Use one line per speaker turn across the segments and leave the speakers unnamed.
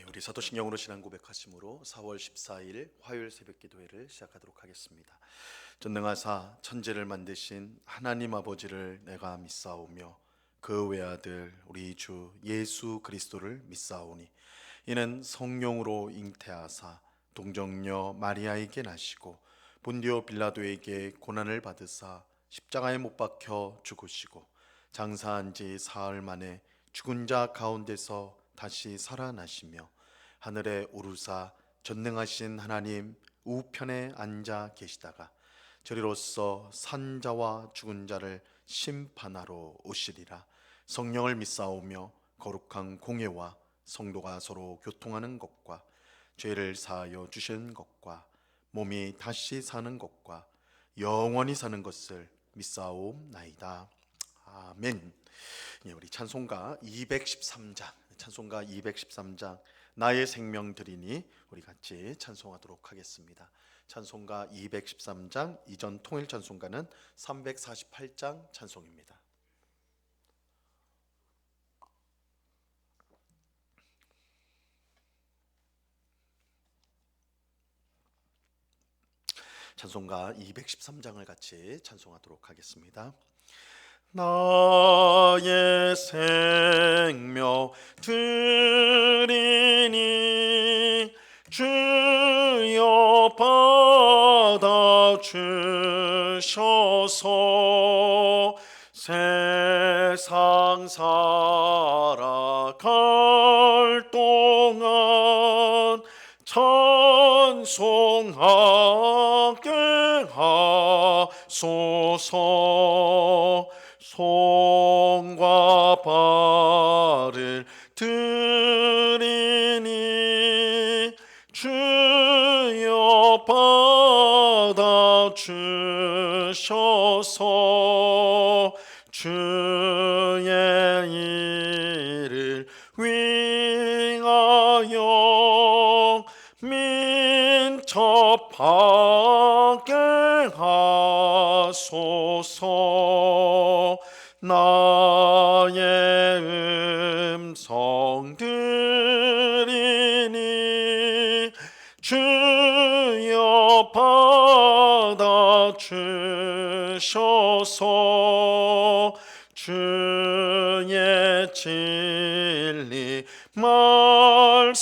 우리 사도신경으로 신앙 고백하심으로 4월 14일 화요일 새벽 기도회를 시작하도록 하겠습니다. 전능하사 천지를 만드신 하나님 아버지를 내가 믿사오며 그 외아들 우리 주 예수 그리스도를 믿사오니 이는 성령으로 잉태하사 동정녀 마리아에게 나시고 본디오 빌라도에게 고난을 받으사 십자가에 못 박혀 죽으시고 장사한 지 사흘 만에 죽은 자 가운데서 다시 살아나시며 하늘에 오르사 전능하신 하나님 우편에 앉아 계시다가 저리로서 산 자와 죽은 자를 심판하러 오시리라. 성령을 믿사오며 거룩한 공예와 성도가 서로 교통하는 것과 죄를 사하여 주시는 것과 몸이 다시 사는 것과 영원히 사는 것을 믿사옵나이다. 아멘. 우리 찬송가 213장 나의 생명 드리니 우리 같이 찬송하도록 하겠습니다. 찬송가 213장, 이전 통일 찬송가는 348장 찬송입니다. 찬송가 213장을 같이 찬송하도록 하겠습니다. 나의 생명 드리니 주여 받아 주셔서 세상 살아갈 동안 찬송하게 하소서. 손과 발을 드리니 주여 받아 주셔서 주의 일을 위하여 민첩하게 하소서. 나의 음성 드리니 주여 받아 주셔서 주의 진리 말씀만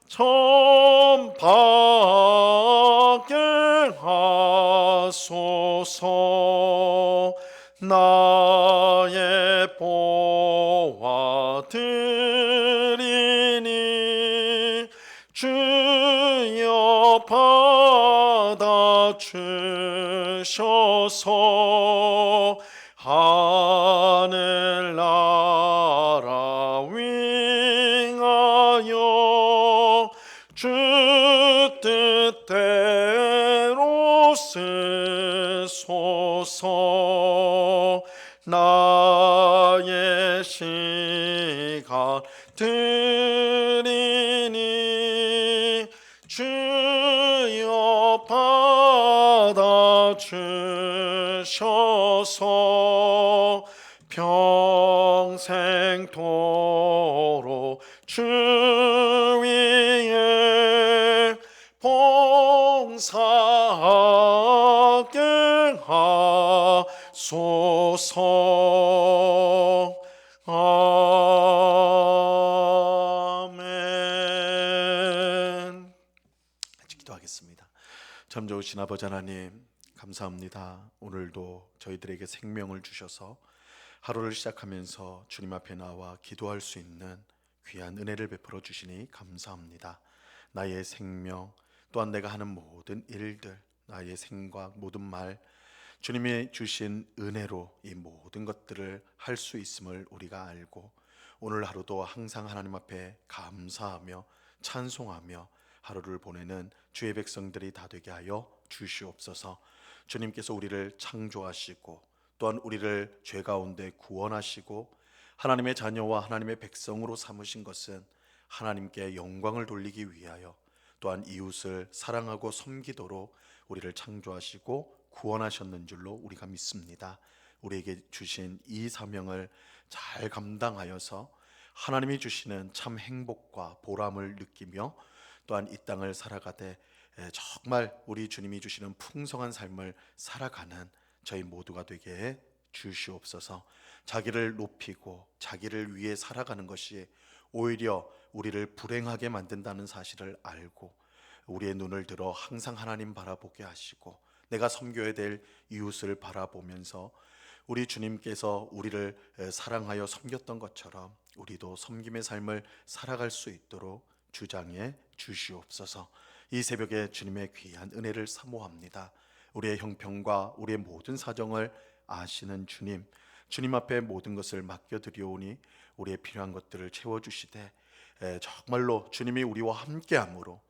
전파하게 하소서. 나의 보화 드리니 주여 받아 주셔서 하늘나라 위하여 주 뜻대로 쓰소서. 나의 시간 드리니 주여 받아 주셔서 평생토록 주 위에 봉사하게 하소서. 아멘. 같이 기도하겠습니다. 참 좋으신 아버지 하나님, 감사합니다. 오늘도 저희들에게 생명을 주셔서 하루를 시작하면서 주님 앞에 나와 기도할 수 있는 귀한 은혜를 베풀어 주시니 감사합니다. 나의 생명, 또한 내가 하는 모든 일들, 나의 생각, 모든 말, 주님이 주신 은혜로 이 모든 것들을 할 수 있음을 우리가 알고 오늘 하루도 항상 하나님 앞에 감사하며 찬송하며 하루를 보내는 주의 백성들이 다 되게 하여 주시옵소서. 주님께서 우리를 창조하시고 또한 우리를 죄 가운데 구원하시고 하나님의 자녀와 하나님의 백성으로 삼으신 것은 하나님께 영광을 돌리기 위하여 또한 이웃을 사랑하고 섬기도록 우리를 창조하시고 구원하셨는 줄로 우리가 믿습니다. 우리에게 주신 이 사명을 잘 감당하여서 하나님이 주시는 참 행복과 보람을 느끼며 또한 이 땅을 살아가되 정말 우리 주님이 주시는 풍성한 삶을 살아가는 저희 모두가 되게 해 주시옵소서. 자기를 높이고 자기를 위해 살아가는 것이 오히려 우리를 불행하게 만든다는 사실을 알고 우리의 눈을 들어 항상 하나님 바라보게 하시고 내가 섬겨야 될 이웃을 바라보면서 우리 주님께서 우리를 사랑하여 섬겼던 것처럼 우리도 섬김의 삶을 살아갈 수 있도록 주장해 주시옵소서. 이 새벽에 주님의 귀한 은혜를 사모합니다. 우리의 형편과 우리의 모든 사정을 아시는 주님, 주님 앞에 모든 것을 맡겨드리오니 우리의 필요한 것들을 채워주시되 정말로 주님이 우리와 함께함으로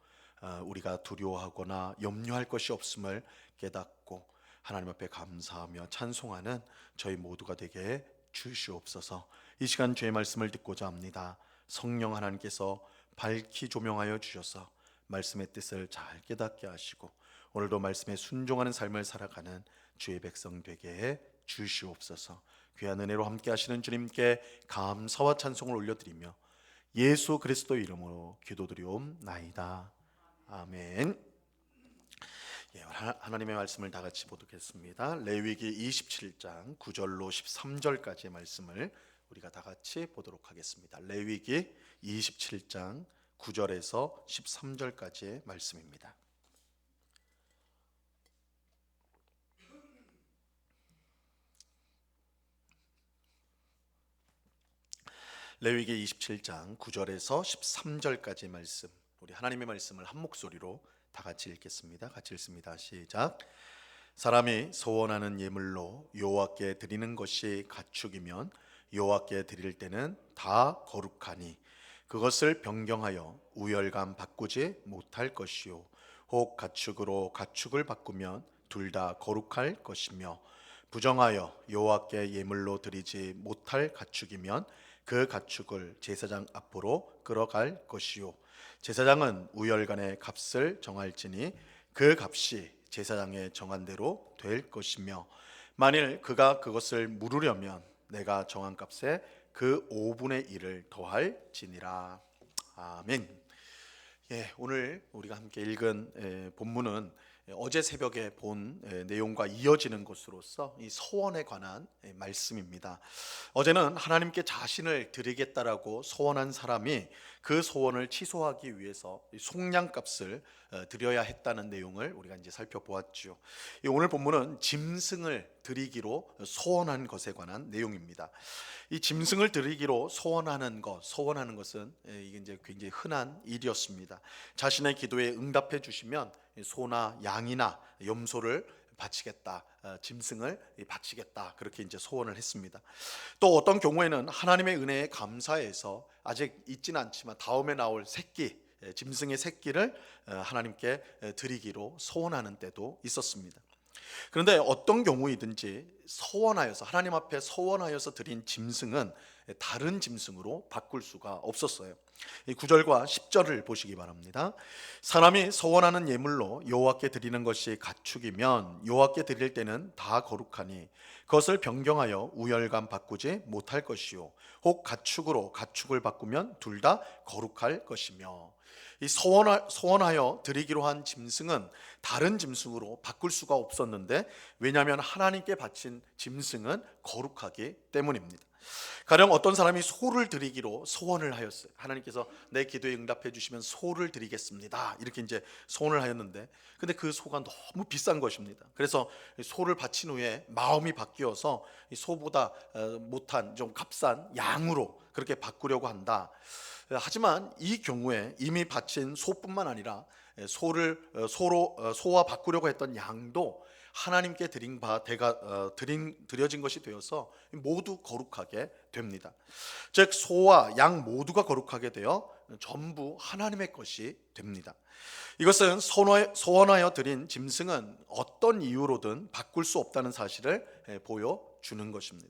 우리가 두려워하거나 염려할 것이 없음을 깨닫고 하나님 앞에 감사하며 찬송하는 저희 모두가 되게 주시옵소서. 이 시간 주의 말씀을 듣고자 합니다. 성령 하나님께서 밝히 조명하여 주셔서 말씀의 뜻을 잘 깨닫게 하시고 오늘도 말씀에 순종하는 삶을 살아가는 주의 백성 되게 해 주시옵소서. 귀한 은혜로 함께 하시는 주님께 감사와 찬송을 올려드리며 예수 그리스도 이름으로 기도드리옵나이다. 아멘. 예, 하나님의 말씀을 다 같이 보도록겠습니다. 레위기 27장 9절로 13절까지의 말씀을 우리가 다 같이 보도록 하겠습니다. 레위기 27장 9절에서 13절까지의 말씀입니다. 레위기 27장 9절에서 13절까지의 말씀, 우리 하나님의 말씀을 한 목소리로 다 같이 읽겠습니다. 같이 읽습니다. 시작. 사람이 소원하는 예물로 여호와께 드리는 것이 가축이면 여호와께 드릴 때는 다 거룩하니 그것을 변경하여 우열감 바꾸지 못할 것이요 혹 가축으로 가축을 바꾸면 둘 다 거룩할 것이며 부정하여 여호와께 예물로 드리지 못할 가축이면 그 가축을 제사장 앞으로 끌어갈 것이요 제사장은 우열간의 값을 정할지니 그 값이 제사장의 정한 대로 될 것이며 만일 그가 그것을 물으려면 내가 정한 값에 그 5분의 1을 더할지니라. 아멘. 예, 오늘 우리가 함께 읽은 본문은 어제 새벽에 본 내용과 이어지는 것으로서 이 소원에 관한 말씀입니다. 어제는 하나님께 자신을 드리겠다라고 소원한 사람이 그 소원을 취소하기 위해서 속량값을 드려야 했다는 내용을 우리가 이제 살펴보았죠. 오늘 본문은 짐승을 드리기로 소원한 것에 관한 내용입니다. 이 짐승을 드리기로 소원하는 것은 이게 이제 굉장히 흔한 일이었습니다. 자신의 기도에 응답해 주시면 소나 양이나 염소를 바치겠다, 짐승을 바치겠다, 그렇게 이제 소원을 했습니다. 또 어떤 경우에는 하나님의 은혜에 감사해서 아직 있지는 않지만 다음에 나올 새끼, 짐승의 새끼를 하나님께 드리기로 소원하는 때도 있었습니다. 그런데 어떤 경우이든지 소원하여서 하나님 앞에 소원하여서 드린 짐승은 다른 짐승으로 바꿀 수가 없었어요. 이 9절과 10절을 보시기 바랍니다. 사람이 소원하는 예물로 여호와께 드리는 것이 가축이면 여호와께 드릴 때는 다 거룩하니 그것을 변경하여 우열감 바꾸지 못할 것이요 혹 가축으로 가축을 바꾸면 둘 다 거룩할 것이며 이 소원하여 드리기로 한 짐승은 다른 짐승으로 바꿀 수가 없었는데 왜냐하면 하나님께 바친 짐승은 거룩하기 때문입니다. 가령 어떤 사람이 소를 드리기로 소원을 하였어요. 하나님께서 내 기도에 응답해 주시면 소를 드리겠습니다, 이렇게 이제 소원을 하였는데 근데 그 소가 너무 비싼 것입니다. 그래서 소를 바친 후에 마음이 바뀌어서 소보다 못한 좀 값싼 양으로 그렇게 바꾸려고 한다. 하지만 이 경우에 이미 바친 소뿐만 아니라 소와 바꾸려고 했던 양도 하나님께 드려진 것이 되어서 모두 거룩하게 됩니다. 즉 소와 양 모두가 거룩하게 되어 전부 하나님의 것이 됩니다. 이것은 소원하여 드린 짐승은 어떤 이유로든 바꿀 수 없다는 사실을 보여주는 것입니다.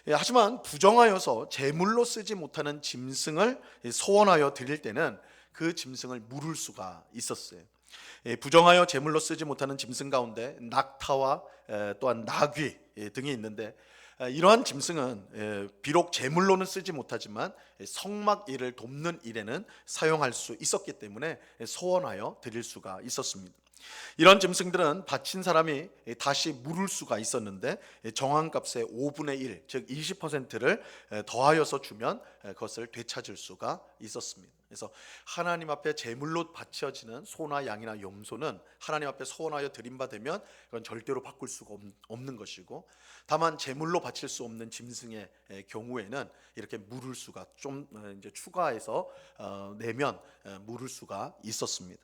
하지만 부정하여서 제물로 쓰지 못하는 짐승을 소원하여 드릴 때는 그 짐승을 물을 수가 있었어요. 부정하여 제물로 쓰지 못하는 짐승 가운데 낙타와 또한 나귀 등이 있는데 이러한 짐승은 비록 제물로는 쓰지 못하지만 성막 일을 돕는 일에는 사용할 수 있었기 때문에 소원하여 드릴 수가 있었습니다. 이런 짐승들은 바친 사람이 다시 물을 수가 있었는데 정한값의 5분의 1, 즉 20%를 더하여서 주면 그것을 되찾을 수가 있었습니다. 그래서 하나님 앞에 제물로 바쳐지는 소나 양이나 염소는 하나님 앞에 소원하여 드림받으면 그건 절대로 바꿀 수가 없는 것이고, 다만 제물로 바칠 수 없는 짐승의 경우에는 이렇게 물을 수가 좀 이제 추가해서 내면 물을 수가 있었습니다.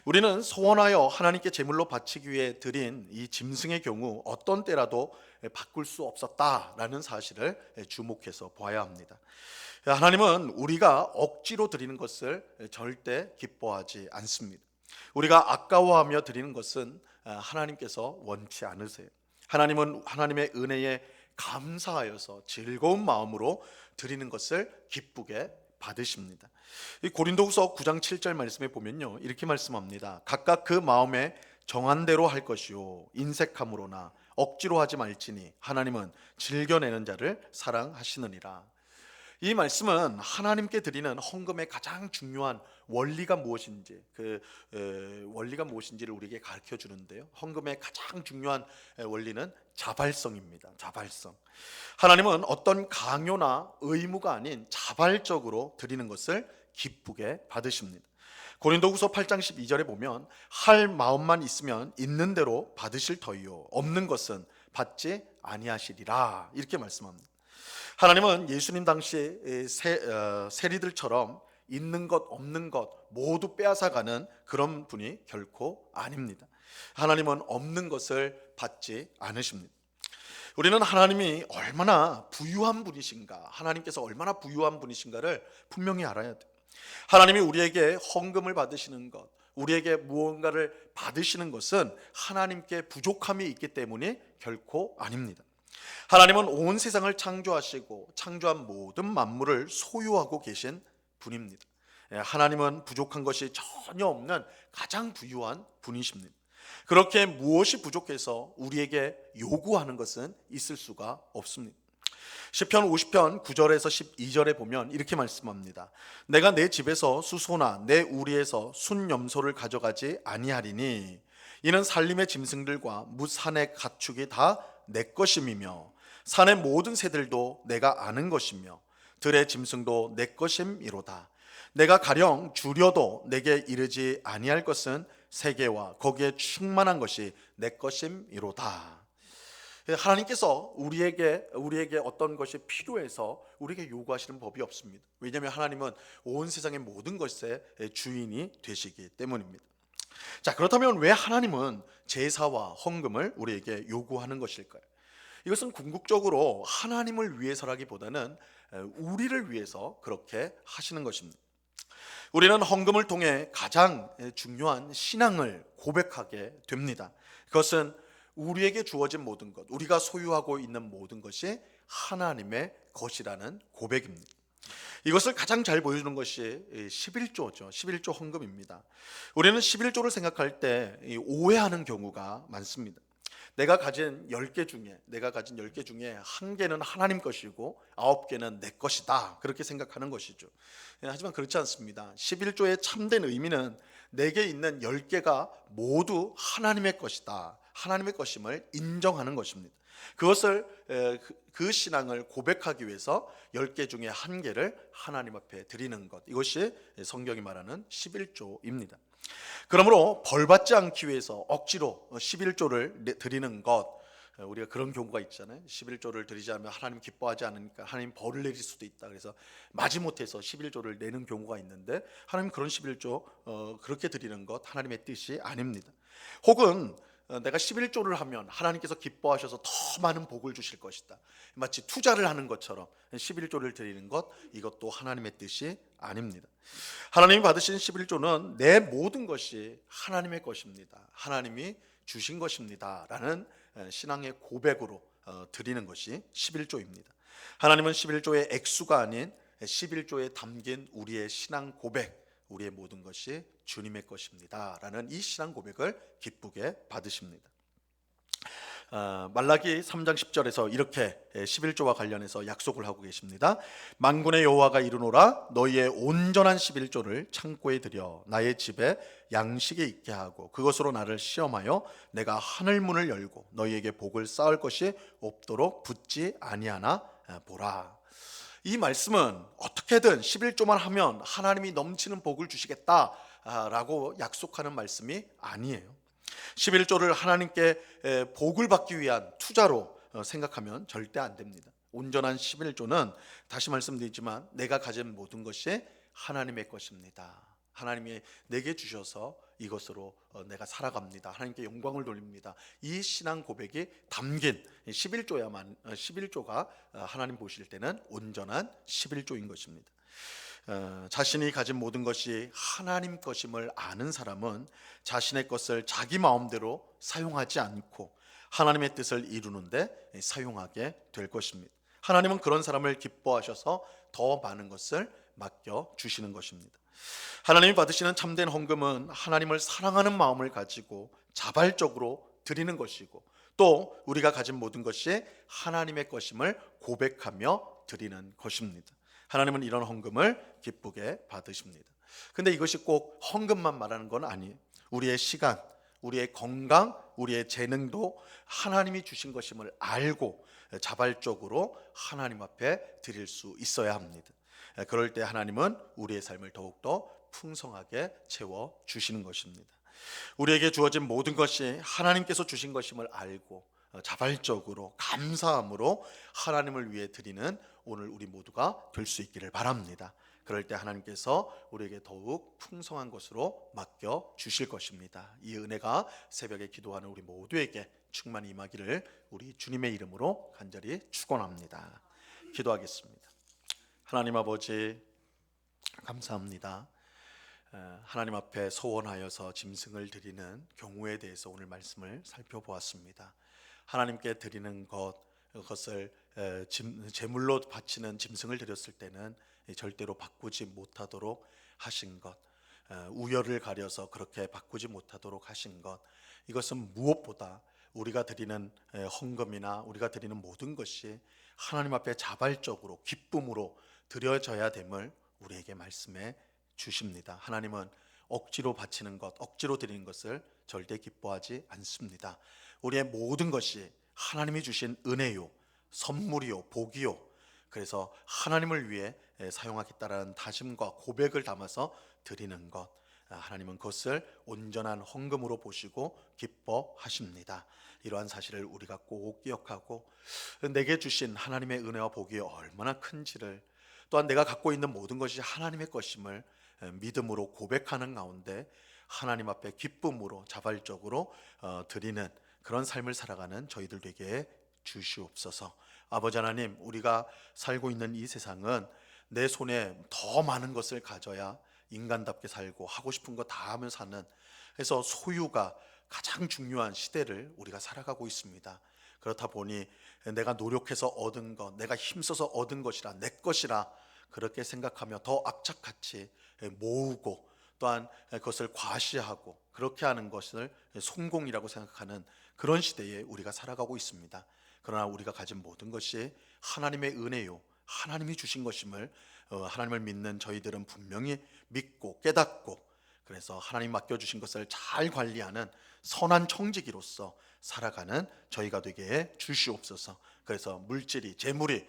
우리는 소원하여 하나님께 제물로 바치기 위해 드린 이 짐승의 경우 어떤 때라도 바꿀 수 없었다라는 사실을 주목해서 봐야 합니다. 하나님은 우리가 억지로 드리는 것을 절대 기뻐하지 않습니다. 우리가 아까워하며 드리는 것은 하나님께서 원치 않으세요. 하나님은 하나님의 은혜에 감사하여서 즐거운 마음으로 드리는 것을 기쁘게 받으십니다. 이 고린도후서 9장 7절 말씀에 보면요, 이렇게 말씀합니다. 각각 그 마음에 정한 대로 할 것이요 인색함으로나 억지로 하지 말지니 하나님은 즐겨내는 자를 사랑하시느니라. 이 말씀은 하나님께 드리는 헌금의 가장 중요한 원리가 무엇인지, 원리가 무엇인지를 우리에게 가르쳐 주는데요. 헌금의 가장 중요한 원리는 자발성입니다. 자발성. 하나님은 어떤 강요나 의무가 아닌 자발적으로 드리는 것을 기쁘게 받으십니다. 고린도후서 8장 12절에 보면 할 마음만 있으면 있는 대로 받으실 터이요 없는 것은 받지 아니하시리라, 이렇게 말씀합니다. 하나님은 예수님 당시 세리들처럼 있는 것 없는 것 모두 빼앗아가는 그런 분이 결코 아닙니다. 하나님은 없는 것을 받지 않으십니다. 우리는 하나님이 얼마나 부유한 분이신가, 하나님께서 얼마나 부유한 분이신가를 분명히 알아야 돼요. 하나님이 우리에게 헌금을 받으시는 것, 우리에게 무언가를 받으시는 것은 하나님께 부족함이 있기 때문이 결코 아닙니다. 하나님은 온 세상을 창조하시고 창조한 모든 만물을 소유하고 계신 분입니다. 하나님은 부족한 것이 전혀 없는 가장 부유한 분이십니다. 그렇게 무엇이 부족해서 우리에게 요구하는 것은 있을 수가 없습니다. 시편 50편 9절에서 12절에 보면 이렇게 말씀합니다. 내가 내 집에서 수소나 내 우리에서 순염소를 가져가지 아니하리니 이는 산림의 짐승들과 무산의 가축이 다 내 것임이며 산의 모든 새들도 내가 아는 것이며 들의 짐승도 내 것임이로다. 내가 가령 주려도 내게 이르지 아니할 것은 세계와 거기에 충만한 것이 내 것임이로다. 하나님께서 우리에게 어떤 것이 필요해서 우리에게 요구하시는 법이 없습니다. 왜냐하면 하나님은 온 세상의 모든 것의 주인이 되시기 때문입니다. 자, 그렇다면 왜 하나님은 제사와 헌금을 우리에게 요구하는 것일까요? 이것은 궁극적으로 하나님을 위해서라기보다는 우리를 위해서 그렇게 하시는 것입니다. 우리는 헌금을 통해 가장 중요한 신앙을 고백하게 됩니다. 그것은 우리에게 주어진 모든 것, 우리가 소유하고 있는 모든 것이 하나님의 것이라는 고백입니다. 이것을 가장 잘 보여주는 것이 11조죠. 11조 헌금입니다. 우리는 11조를 생각할 때 오해하는 경우가 많습니다. 내가 가진 10개 중에 1개는 하나님 것이고 9개는 내 것이다, 그렇게 생각하는 것이죠. 하지만 그렇지 않습니다. 11조의 참된 의미는 내게 있는 10개가 모두 하나님의 것이다, 하나님의 것임을 인정하는 것입니다. 그것을 그 신앙을 고백하기 위해서 10개 중에 1개를 하나님 앞에 드리는 것, 이것이 성경이 말하는 11조입니다. 그러므로 벌받지 않기 위해서 억지로 11조를 드리는 것, 우리가 그런 경우가 있잖아요. 11조를 드리지 않으면 하나님 기뻐하지 않으니까 하나님 벌을 내릴 수도 있다, 그래서 마지못해서 11조를 내는 경우가 있는데, 하나님 그런 11조 그렇게 드리는 것 하나님의 뜻이 아닙니다. 혹은 내가 11조를 하면 하나님께서 기뻐하셔서 더 많은 복을 주실 것이다, 마치 투자를 하는 것처럼 11조를 드리는 것, 이것도 하나님의 뜻이 아닙니다. 하나님이 받으신 11조는 내 모든 것이 하나님의 것입니다, 하나님이 주신 것입니다 라는 신앙의 고백으로 드리는 것이 11조입니다. 하나님은 11조의 액수가 아닌 11조에 담긴 우리의 신앙 고백, 우리의 모든 것이 주님의 것입니다 라는 이 신앙 고백을 기쁘게 받으십니다. 말라기 3장 10절에서 이렇게 11조와 관련해서 약속을 하고 계십니다. 만군의 여호와가 이르노라 너희의 온전한 11조를 창고에 들여 나의 집에 양식이 있게 하고 그것으로 나를 시험하여 내가 하늘 문을 열고 너희에게 복을 쌓을 것이 없도록 붙지 아니하나 보라. 이 말씀은 어떻게든 11조만 하면 하나님이 넘치는 복을 주시겠다라고 약속하는 말씀이 아니에요. 11조를 하나님께 복을 받기 위한 투자로 생각하면 절대 안 됩니다. 온전한 11조는 다시 말씀드리지만 내가 가진 모든 것이 하나님의 것입니다. 하나님이 내게 주셔서 이것으로 내가 살아갑니다. 하나님께 영광을 돌립니다. 이 신앙 고백이 담긴 11조가 하나님 보실 때는 온전한 11조인 것입니다. 자신이 가진 모든 것이 하나님 것임을 아는 사람은 자신의 것을 자기 마음대로 사용하지 않고 하나님의 뜻을 이루는데 사용하게 될 것입니다. 하나님은 그런 사람을 기뻐하셔서 더 많은 것을 맡겨 주시는 것입니다. 하나님이 받으시는 참된 헌금은 하나님을 사랑하는 마음을 가지고 자발적으로 드리는 것이고 또 우리가 가진 모든 것이 하나님의 것임을 고백하며 드리는 것입니다. 하나님은 이런 헌금을 기쁘게 받으십니다. 근데 이것이 꼭 헌금만 말하는 건 아니에요. 우리의 시간, 우리의 건강, 우리의 재능도 하나님이 주신 것임을 알고 자발적으로 하나님 앞에 드릴 수 있어야 합니다. 그럴 때 하나님은 우리의 삶을 더욱더 풍성하게 채워 주시는 것입니다. 우리에게 주어진 모든 것이 하나님께서 주신 것임을 알고 자발적으로 감사함으로 하나님을 위해 드리는 오늘 우리 모두가 될 수 있기를 바랍니다. 그럴 때 하나님께서 우리에게 더욱 풍성한 것으로 맡겨 주실 것입니다. 이 은혜가 새벽에 기도하는 우리 모두에게 충만히 임하기를 우리 주님의 이름으로 간절히 축원합니다. 기도하겠습니다. 하나님 아버지 감사합니다. 하나님 앞에 소원하여서 짐승을 드리는 경우에 대해서 오늘 말씀을 살펴보았습니다. 하나님께 드리는 그것을 제물로 바치는 짐승을 드렸을 때는 절대로 바꾸지 못하도록 하신 것, 우열을 가려서 그렇게 바꾸지 못하도록 하신 것, 이것은 무엇보다 우리가 드리는 헌금이나 우리가 드리는 모든 것이 하나님 앞에 자발적으로 기쁨으로 드려져야 됨을 우리에게 말씀해 주십니다. 하나님은 억지로 바치는 것, 억지로 드리는 것을 절대 기뻐하지 않습니다. 우리의 모든 것이 하나님이 주신 은혜요, 선물이요, 복이요. 그래서 하나님을 위해 사용하겠다라는 다짐과 고백을 담아서 드리는 것, 하나님은 그것을 온전한 헌금으로 보시고 기뻐하십니다. 이러한 사실을 우리가 꼭 기억하고 내게 주신 하나님의 은혜와 복이 얼마나 큰지를, 또한 내가 갖고 있는 모든 것이 하나님의 것임을 믿음으로 고백하는 가운데 하나님 앞에 기쁨으로 자발적으로 드리는 그런 삶을 살아가는 저희들 되게 주시옵소서. 아버지 하나님, 우리가 살고 있는 이 세상은 내 손에 더 많은 것을 가져야 인간답게 살고 하고 싶은 거 다 하며 사는, 그래서 소유가 가장 중요한 시대를 우리가 살아가고 있습니다. 그렇다 보니 내가 노력해서 얻은 것, 내가 힘써서 얻은 것이라, 내 것이라 그렇게 생각하며 더 악착같이 모으고 또한 그것을 과시하고 그렇게 하는 것을 성공이라고 생각하는 그런 시대에 우리가 살아가고 있습니다. 그러나 우리가 가진 모든 것이 하나님의 은혜요, 하나님이 주신 것임을 하나님을 믿는 저희들은 분명히 믿고 깨닫고, 그래서 하나님 맡겨주신 것을 잘 관리하는 선한 청지기로서 살아가는 저희가 되게 해 주시옵소서. 그래서 물질이, 재물이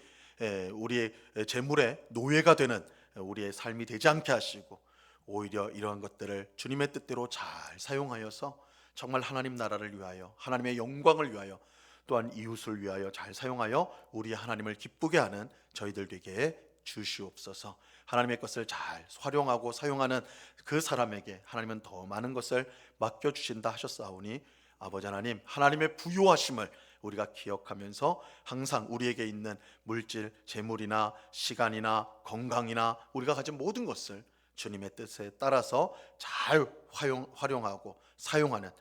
우리의 재물의 노예가 되는 우리의 삶이 되지 않게 하시고, 오히려 이러한 것들을 주님의 뜻대로 잘 사용하여서 정말 하나님 나라를 위하여, 하나님의 영광을 위하여, 또한 이웃을 위하여 잘 사용하여 우리 하나님을 기쁘게 하는 저희들 되게 해 주시옵소서. 하나님의 것을 잘 활용하고 사용하는 그 사람에게 하나님은 더 많은 것을 맡겨주신다 하셨사오니, 아버지 하나님, 하나님의 부요하심을 우리가 기억하면서 항상 우리에게 있는 물질, 재물이나 시간이나 건강이나 우리가 가진 모든 것을 주님의 뜻에 따라서 잘 활용하고 사용하는,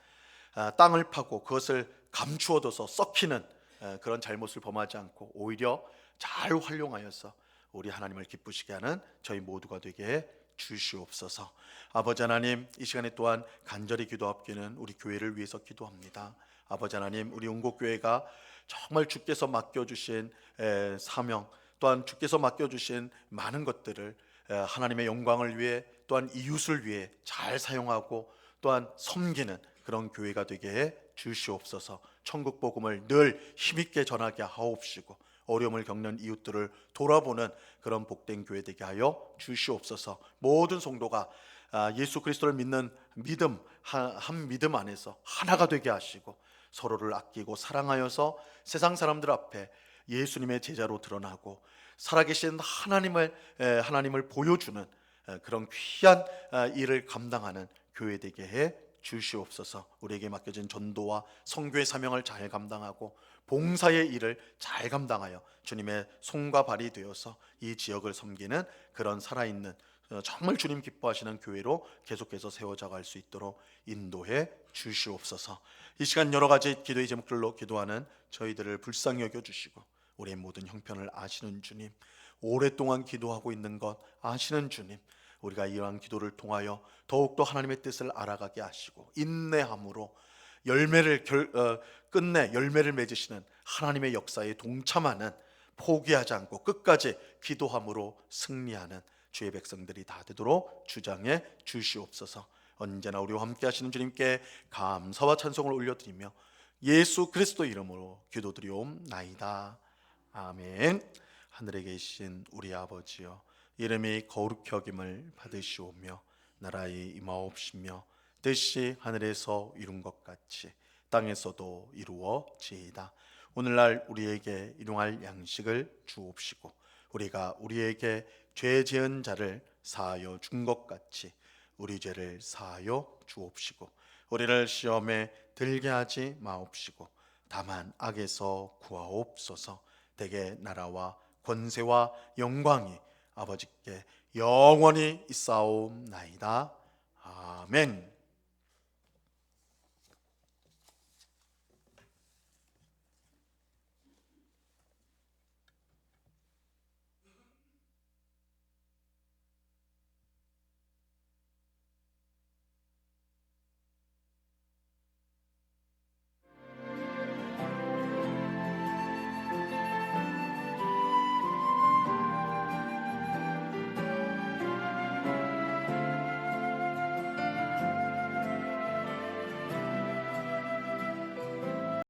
땅을 파고 그것을 감추어둬서 썩히는 그런 잘못을 범하지 않고 오히려 잘 활용하여서 우리 하나님을 기쁘시게 하는 저희 모두가 되게 해 주시옵소서. 아버지 하나님, 이 시간에 또한 간절히 기도합기는 우리 교회를 위해서 기도합니다. 아버지 하나님, 우리 온국교회가 정말 주께서 맡겨주신 사명, 또한 주께서 맡겨주신 많은 것들을 하나님의 영광을 위해, 또한 이웃을 위해 잘 사용하고 또한 섬기는 그런 교회가 되게 해 주시옵소서. 천국 복음을 늘 힘있게 전하게 하옵시고 어려움을 겪는 이웃들을 돌아보는 그런 복된 교회 되게 하여 주시옵소서. 모든 성도가 예수 그리스도를 믿는 믿음, 한 믿음 안에서 하나가 되게 하시고 서로를 아끼고 사랑하여서 세상 사람들 앞에 예수님의 제자로 드러나고 살아계신 하나님을 보여주는 그런 귀한 일을 감당하는 교회 되게 해 주시옵소서. 우리에게 맡겨진 전도와 선교의 사명을 잘 감당하고 봉사의 일을 잘 감당하여 주님의 손과 발이 되어서 이 지역을 섬기는 그런 살아있는 정말 주님 기뻐하시는 교회로 계속해서 세워져 갈 수 있도록 인도해 주시옵소서. 이 시간 여러 가지 기도의 제목들로 기도하는 저희들을 불쌍히 여겨 주시고 우리의 모든 형편을 아시는 주님, 오랫동안 기도하고 있는 것 아시는 주님, 우리가 이러한 기도를 통하여 더욱더 하나님의 뜻을 알아가게 하시고 인내함으로 끝내 열매를 맺으시는 하나님의 역사에 동참하는, 포기하지 않고 끝까지 기도함으로 승리하는 주의 백성들이 다 되도록 주장해 주시옵소서. 언제나 우리와 함께 하시는 주님께 감사와 찬송을 올려드리며 예수 그리스도 이름으로 기도드리옵나이다. 아멘. 하늘에 계신 우리 아버지여, 이름이 거룩히 여김을 받으시오며 나라의 임하옵시며 뜻이 하늘에서 이룬 것 같이 땅에서도 이루어지이다. 오늘날 우리에게 일용할 양식을 주옵시고 우리가 우리에게 죄 지은 자를 사하여 준 것 같이 우리 죄를 사하여 주옵시고 우리를 시험에 들게 하지 마옵시고 다만 악에서 구하옵소서. 대개 나라와 권세와 영광이 아버지께 영원히 있사옵나이다. 아멘.